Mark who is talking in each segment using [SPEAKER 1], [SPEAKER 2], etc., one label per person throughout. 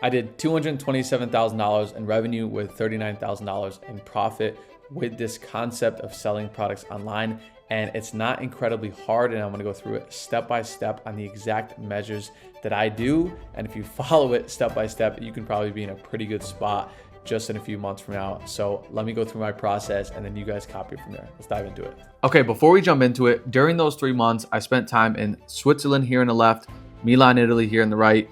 [SPEAKER 1] I did $227,000 in revenue with $39,000 in profit with this concept of selling products online. And it's not incredibly hard. And I'm gonna go through it step by step on the exact measures that I do. And if you follow it step by step, you can probably be in a pretty good spot just in a few months from now. So let me go through my process and then you guys copy it from there. Let's dive into it. Okay, before we jump into it, during those 3 months, I spent time in Switzerland here on the left, Milan, Italy here on the right,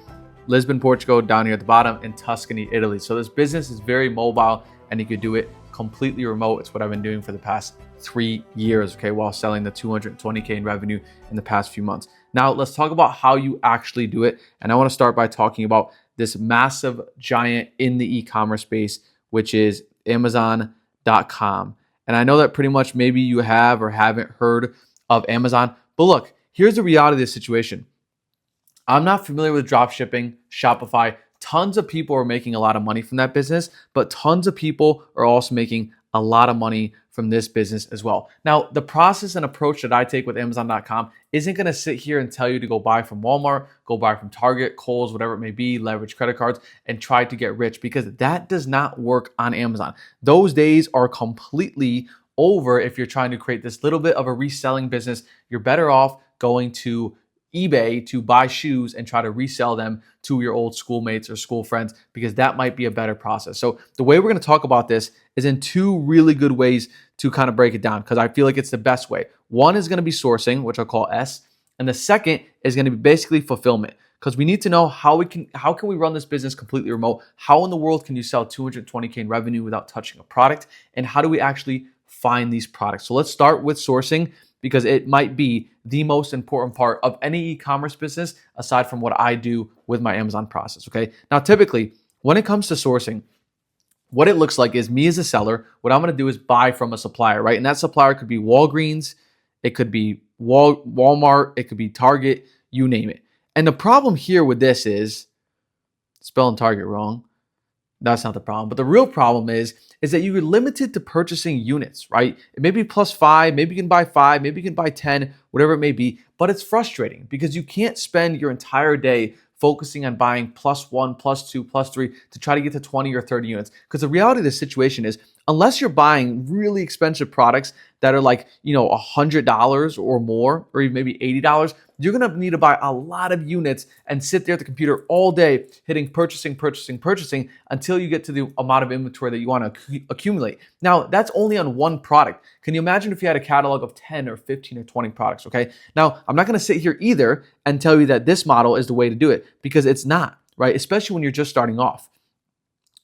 [SPEAKER 1] Lisbon, Portugal down here at the bottom, and Tuscany, Italy. So this business is very mobile and you could do it completely remote. It's what I've been doing for the past 3 years, okay, while selling the 220K in revenue in the past few months. Now let's talk about how you actually do it. And I wanna start by talking about this massive giant in the e-commerce space, which is Amazon.com. And I know that pretty much maybe you have or haven't heard of Amazon, but look, here's the reality of the situation. I'm not familiar with dropshipping, Shopify. Tons of people are making a lot of money from that business, but tons of people are also making a lot of money from this business as well. Now, the process and approach that I take with Amazon.com isn't gonna sit here and tell you to go buy from Walmart, go buy from Target, Kohl's, whatever it may be, leverage credit cards, and try to get rich, because that does not work on Amazon. Those days are completely over if you're trying to create this little bit of a reselling business. You're better off going to eBay to buy shoes and try to resell them to your old schoolmates or school friends, because that might be a better process. So the way we're going to talk about this is in two really good ways to kind of break it down, because I feel like it's the best way. One is going to be sourcing, which I'll call S, and the second is going to be basically fulfillment, because we need to know how can we run this business completely remote? How in the world can you sell 220K in revenue without touching a product? And how do we actually find these products? So let's start with sourcing, because it might be the most important part of any e-commerce business aside from what I do with my Amazon process, okay? Now, typically, when it comes to sourcing, what it looks like is me as a seller, what I'm gonna do is buy from a supplier, right? And that supplier could be Walgreens, it could be Walmart, it could be Target, you name it. And the problem here with this is, spelling Target wrong, that's not the problem. But the real problem is that you're limited to purchasing units, right? It may be +5, maybe you can buy 5, maybe you can buy 10, whatever it may be. But it's frustrating because you can't spend your entire day focusing on buying +1, +2, +3 to try to get to 20 or 30 units. Because the reality of the situation is, unless you're buying really expensive products that are like, $100 or more, or even maybe $80, you're gonna need to buy a lot of units and sit there at the computer all day hitting purchasing until you get to the amount of inventory that you wanna accumulate. Now, that's only on one product. Can you imagine if you had a catalog of 10 or 15 or 20 products, okay? Now, I'm not gonna sit here either and tell you that this model is the way to do it, because it's not, right? Especially when you're just starting off.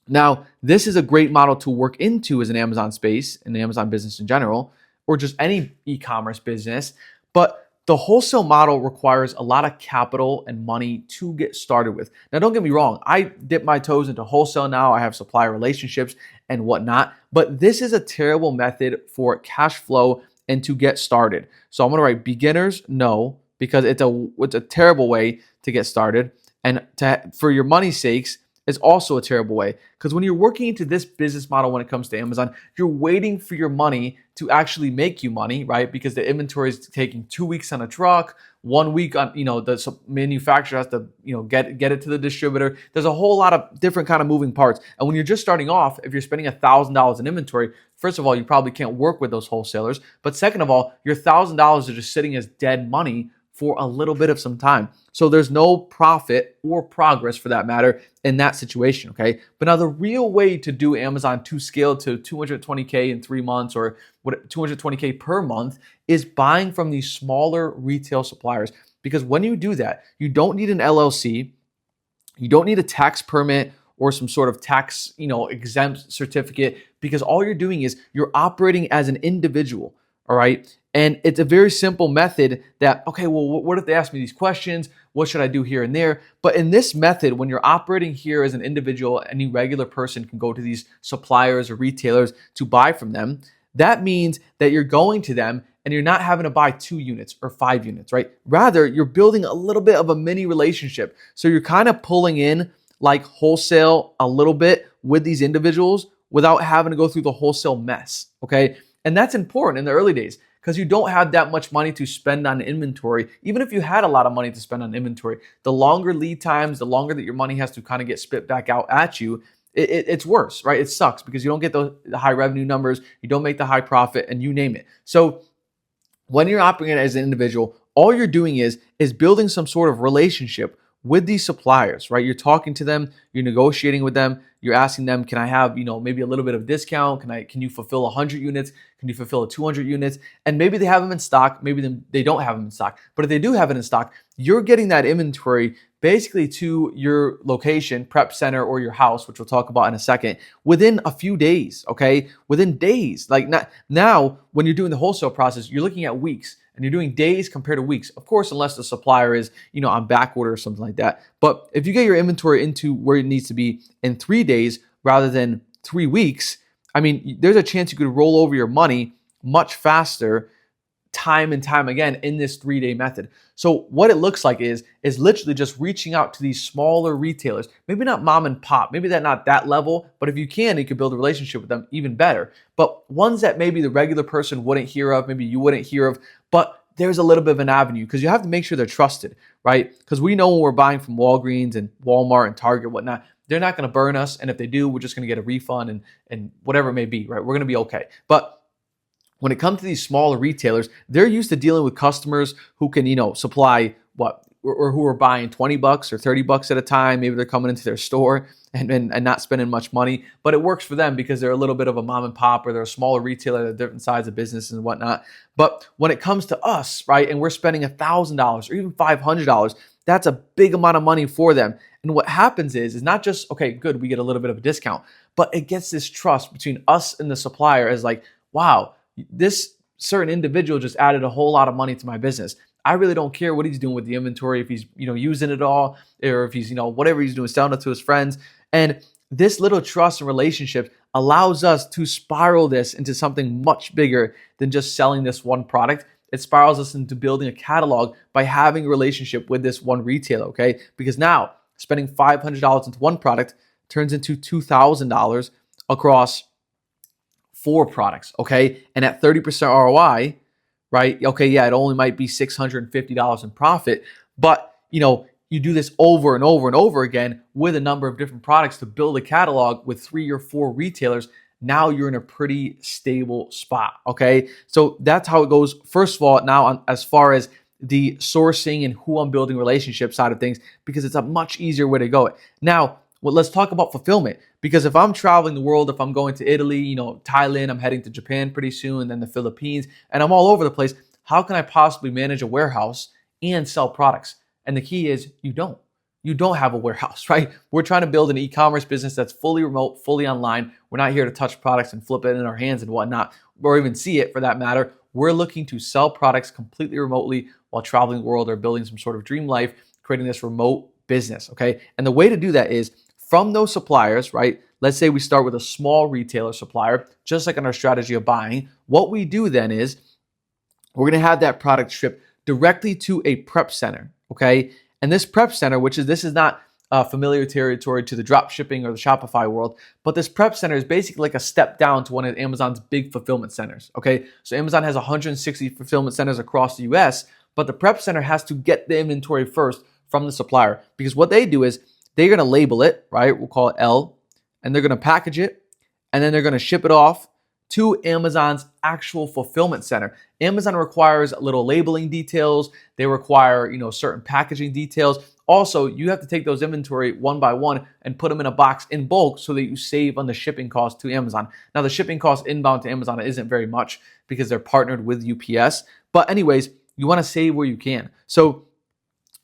[SPEAKER 1] Now, this is a great model to work into as an Amazon space, and the Amazon business in general, or just any e-commerce business. But the wholesale model requires a lot of capital and money to get started with. Now, don't get me wrong. I dip my toes into wholesale now. I have supplier relationships and whatnot. But this is a terrible method for cash flow and to get started. So I'm going to write beginners, no, because it's a terrible way to get started. And for your money's sakes, is also a terrible way, because when you're working into this business model when it comes to Amazon, you're waiting for your money to actually make you money, right? Because the inventory is taking 2 weeks on a truck, 1 week on, the manufacturer has to, get it to the distributor. There's a whole lot of different kind of moving parts. And when you're just starting off, if you're spending $1,000 in inventory, first of all, you probably can't work with those wholesalers. But second of all, your $1,000 are just sitting as dead money for a little bit of some time. So there's no profit or progress for that matter in that situation, okay? But now the real way to do Amazon to scale to 220K in 3 months or 220K per month is buying from these smaller retail suppliers. Because when you do that, you don't need an LLC, you don't need a tax permit or some sort of tax, exempt certificate, because all you're doing is you're operating as an individual, all right? And it's a very simple method that, okay, well, what if they ask me these questions? What should I do here and there? But in this method, when you're operating here as an individual, any regular person can go to these suppliers or retailers to buy from them. That means that you're going to them and you're not having to buy 2 units or 5 units, right? Rather, you're building a little bit of a mini relationship. So you're kind of pulling in like wholesale a little bit with these individuals without having to go through the wholesale mess, okay? And that's important in the early days, Because you don't have that much money to spend on inventory. Even if you had a lot of money to spend on inventory, the longer lead times, the longer that your money has to kind of get spit back out at you, it's worse, right? It sucks because you don't get the high revenue numbers, you don't make the high profit, and you name it. So when you're operating as an individual, all you're doing is building some sort of relationship with these suppliers, right? You're talking to them, you're negotiating with them, you're asking them, can I have, maybe a little bit of discount? Can you fulfill 100 units? Can you fulfill 200 units? And maybe they have them in stock, maybe they don't have them in stock. But if they do have it in stock, you're getting that inventory basically to your location, prep center, or your house, which we'll talk about in a second, within a few days, okay? Within days. Like now, when you're doing the wholesale process, you're looking at weeks. And you're doing days compared to weeks. Of course, unless the supplier is, on back order or something like that. But if you get your inventory into where it needs to be in 3 days rather than 3 weeks, there's a chance you could roll over your money much faster time and time again in this 3-day method. So what it looks like is literally just reaching out to these smaller retailers, maybe not mom and pop, maybe not that level, but if you can, you could build a relationship with them even better. But ones that maybe the regular person wouldn't hear of, maybe you wouldn't hear of, but there's a little bit of an avenue because you have to make sure they're trusted, right? Because we know when we're buying from Walgreens and Walmart and Target, whatnot, they're not going to burn us. And if they do, we're just going to get a refund and whatever it may be, right? We're going to be okay. But when it comes to these smaller retailers, they're used to dealing with customers who can, supply or who are buying $20 or $30 at a time. Maybe they're coming into their store and not spending much money, but it works for them because they're a little bit of a mom and pop or they're a smaller retailer at different sides of business and whatnot. But when it comes to us, right, and we're spending $1,000 or even $500, that's a big amount of money for them. And what happens is not just, okay, good, we get a little bit of a discount, but it gets this trust between us and the supplier as like, wow, this certain individual just added a whole lot of money to my business. I really don't care what he's doing with the inventory, if he's, using it all, or if he's, whatever he's doing, selling it to his friends. And this little trust and relationship allows us to spiral this into something much bigger than just selling this one product. It spirals us into building a catalog by having a relationship with this one retailer, okay? Because now spending $500 into one product turns into $2,000 across 4 products, okay? And at 30% ROI, right? Okay, yeah, it only might be $650 in profit, but you do this over and over and over again with a number of different products to build a catalog with 3 or 4 retailers. Now you're in a pretty stable spot, okay? So that's how it goes. First of all, now as far as the sourcing and who I'm building relationship side of things, because it's a much easier way to go. Now, let's talk about fulfillment. Because if I'm traveling the world, if I'm going to Italy, Thailand, I'm heading to Japan pretty soon, and then the Philippines, and I'm all over the place, how can I possibly manage a warehouse and sell products? And the key is you don't. You don't have a warehouse, right? We're trying to build an e-commerce business that's fully remote, fully online. We're not here to touch products and flip it in our hands and whatnot, or even see it for that matter. We're looking to sell products completely remotely while traveling the world or building some sort of dream life, creating this remote business, okay? And the way to do that is from those suppliers, right? Let's say we start with a small retailer supplier, just like in our strategy of buying. What we do then is we're going to have that product shipped directly to a prep center, okay? And this prep center, this is not familiar territory to the drop shipping or the Shopify world, but this prep center is basically like a step down to one of Amazon's big fulfillment centers, okay? So Amazon has 160 fulfillment centers across the US, but the prep center has to get the inventory first from the supplier, because what they do is they're going to label it, right? We'll call it L, and they're going to package it, and then they're going to ship it off to Amazon's actual fulfillment center. Amazon requires little labeling details. They require, certain packaging details. Also, you have to take those inventory one by one and put them in a box in bulk so that you save on the shipping cost to Amazon. Now, the shipping cost inbound to Amazon isn't very much because they're partnered with UPS. But anyways, you want to save where you can. So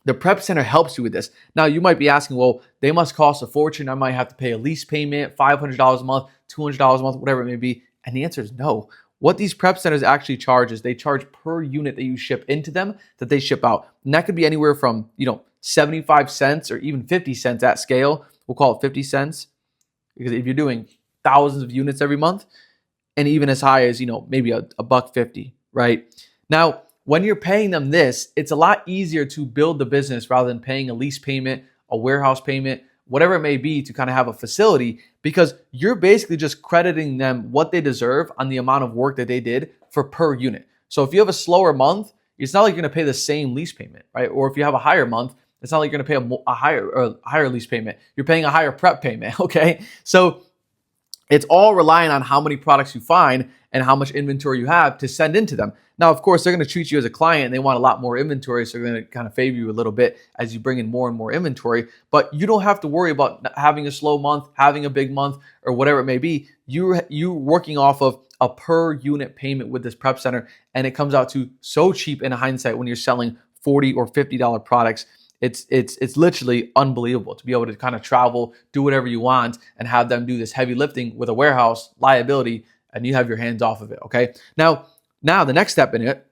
[SPEAKER 1] the prep center helps you with this. Now, you might be asking, well, they must cost a fortune. I might have to pay a lease payment, $500 a month, $200 a month, whatever it may be. And the answer is no. What these prep centers actually charge is they charge per unit that you ship into them that they ship out. And that could be anywhere from, 75 cents or even 50 cents at scale. We'll call it 50 cents because if you're doing thousands of units every month, and even as high as, maybe a $1.50, right? Now, when you're paying them this, it's a lot easier to build the business rather than paying a lease payment, a warehouse payment, whatever it may be to kind of have a facility, because you're basically just crediting them what they deserve on the amount of work that they did for per unit. So if you have a slower month, it's not like you're going to pay the same lease payment, right? Or if you have a higher month, it's not like you're going to pay a higher lease payment. You're paying a higher prep payment, okay? So it's all relying on how many products you find and how much inventory you have to send into them. Now, of course, they're going to treat you as a client and they want a lot more inventory, so they're going to kind of favor you a little bit as you bring in more and more inventory. But you don't have to worry about having a slow month, having a big month, or whatever it may be. You're working off of a per unit payment with this prep center, and it comes out to so cheap in hindsight when you're selling $40 or $50 products. It's literally unbelievable to be able to kind of travel, do whatever you want, and have them do this heavy lifting with a warehouse liability, and you have your hands off of it, okay? Now the next step in it,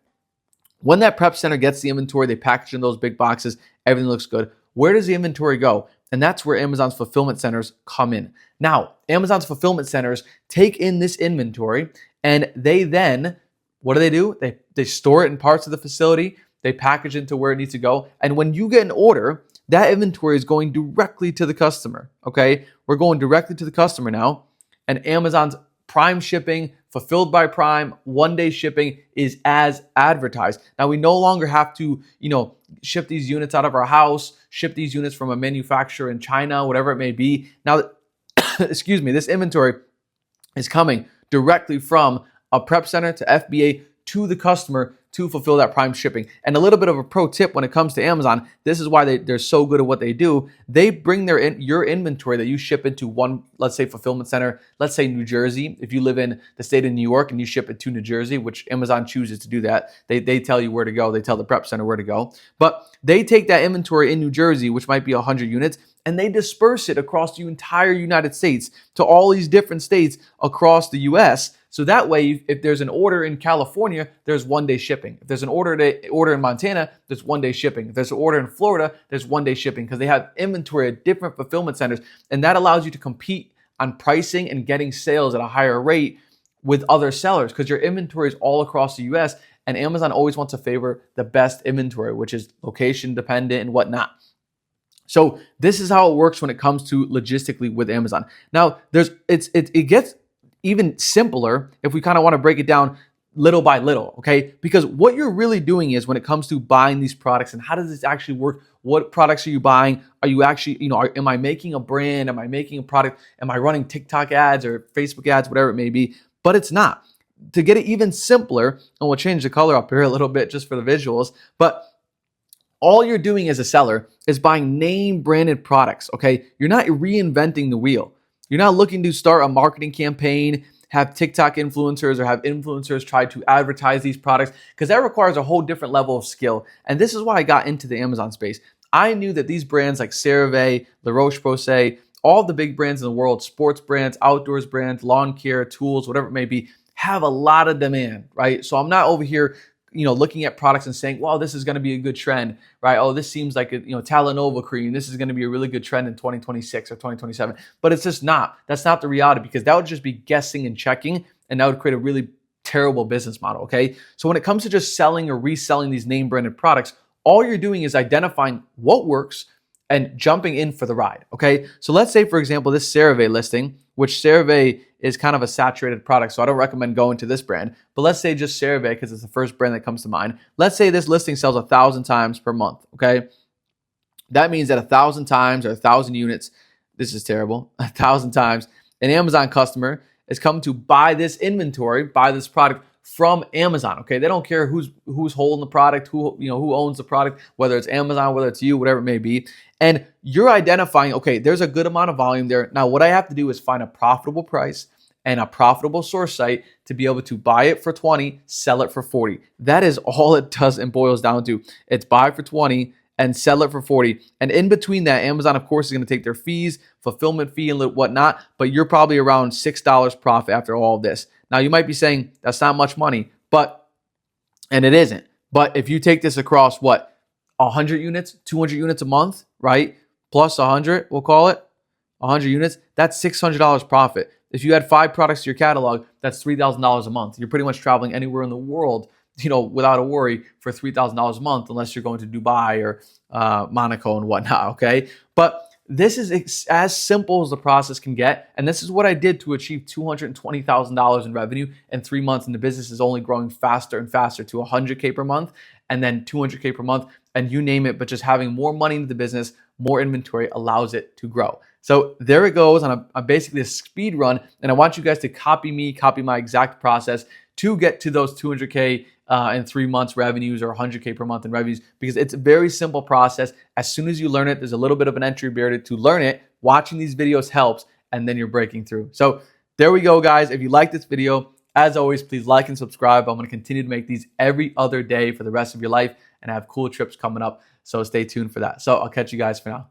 [SPEAKER 1] when that prep center gets the inventory, they package in those big boxes, everything looks good. Where does the inventory go? And that's where Amazon's fulfillment centers come in. Now, Amazon's fulfillment centers take in this inventory, and they then, what do? They store it in parts of the facility, they package it into where it needs to go. And when you get an order, that inventory is going directly to the customer, okay? We're going directly to the customer now. And Amazon's Prime shipping, fulfilled by Prime, one-day shipping is as advertised. Now, we no longer have to, ship these units out of our house, ship these units from a manufacturer in China, whatever it may be. Now, excuse me, this inventory is coming directly from a prep center to FBA to the customer to fulfill that Prime shipping. And a little bit of a pro tip when it comes to Amazon, this is why they're so good at what they do. They bring your inventory that you ship into one, let's say, fulfillment center, let's say New Jersey. If you live in the state of New York and you ship it to New Jersey, which Amazon chooses to do that, they tell you where to go. They tell the prep center where to go. But they take that inventory in New Jersey, which might be 100 units, and they disperse it across the entire United States to all these different states across the US. So that way, if there's an order in California, there's one-day shipping. If there's an order in Montana, there's one-day shipping. If there's an order in Florida, there's one-day shipping, because they have inventory at different fulfillment centers. And that allows you to compete on pricing and getting sales at a higher rate with other sellers, because your inventory is all across the US, and Amazon always wants to favor the best inventory, which is location dependent and whatnot. So this is how it works when it comes to logistically with Amazon. Now, it gets even simpler if we kind of want to break it down little by little, okay? Because what you're really doing is, when it comes to buying these products and how does this actually work, what products are you buying? Are you actually, am I making a brand? Am I making a product? Am I running TikTok ads or Facebook ads, whatever it may be? But it's not. To get it even simpler, and we'll change the color up here a little bit just for the visuals, but all you're doing as a seller is buying name branded products, okay? You're not reinventing the wheel. You're not looking to start a marketing campaign, have TikTok influencers or have influencers try to advertise these products, because that requires a whole different level of skill. And this is why I got into the Amazon space. I knew that these brands like CeraVe, La Roche-Posay, all the big brands in the world, sports brands, outdoors brands, lawn care, tools, whatever it may be, have a lot of demand, right? So I'm not over here looking at products and saying, wow, this is going to be a good trend, right? Oh, this seems like Talanova cream. This is going to be a really good trend in 2026 or 2027. But it's just not. That's not the reality, because that would just be guessing and checking, and that would create a really terrible business model, okay? So when it comes to just selling or reselling these name branded products, all you're doing is identifying what works and jumping in for the ride, okay? So let's say, for example, this CeraVe listing, which CeraVe is kind of a saturated product, so I don't recommend going to this brand. But let's say just CeraVe, because it's the first brand that comes to mind. Let's say this listing sells 1,000 times per month, okay? That means that 1,000 times or 1,000 units, this is terrible, 1,000 times, an Amazon customer is coming to buy this inventory, buy this product from Amazon, okay? They don't care who's holding the product, who owns the product, whether it's Amazon, whether it's you, whatever it may be. And you're identifying, okay, there's a good amount of volume there. Now, what I have to do is find a profitable price and a profitable source site to be able to buy it for 20, sell it for 40. That is all it does and boils down to. It's buy for 20 and sell it for 40. And in between that, Amazon, of course, is going to take their fees, fulfillment fee and whatnot, but you're probably around $6 profit after all of this. Now, you might be saying that's not much money, and it isn't. But if you take this across 100 units, 200 units a month, right? Plus 100, we'll call it 100 units, that's $600 profit. If you add 5 products to your catalog, that's $3,000 a month. You're pretty much traveling anywhere in the world, without a worry for $3,000 a month, unless you're going to Dubai or Monaco and whatnot, okay? But this is as simple as the process can get. And this is what I did to achieve $220,000 in revenue in 3 months. And the business is only growing faster and faster to 100K per month and then 200K per month and you name it. But just having more money into the business, more inventory allows it to grow. So there it goes on basically a speed run. And I want you guys to copy my exact process to get to those 200K in 3 months revenues or 100K per month in revenues, because it's a very simple process. As soon as you learn it, there's a little bit of an entry barrier to learn it. Watching these videos helps, and then you're breaking through. So there we go, guys. If you like this video, as always, please like and subscribe. I'm going to continue to make these every other day for the rest of your life, and I have cool trips coming up. So stay tuned for that. So I'll catch you guys for now.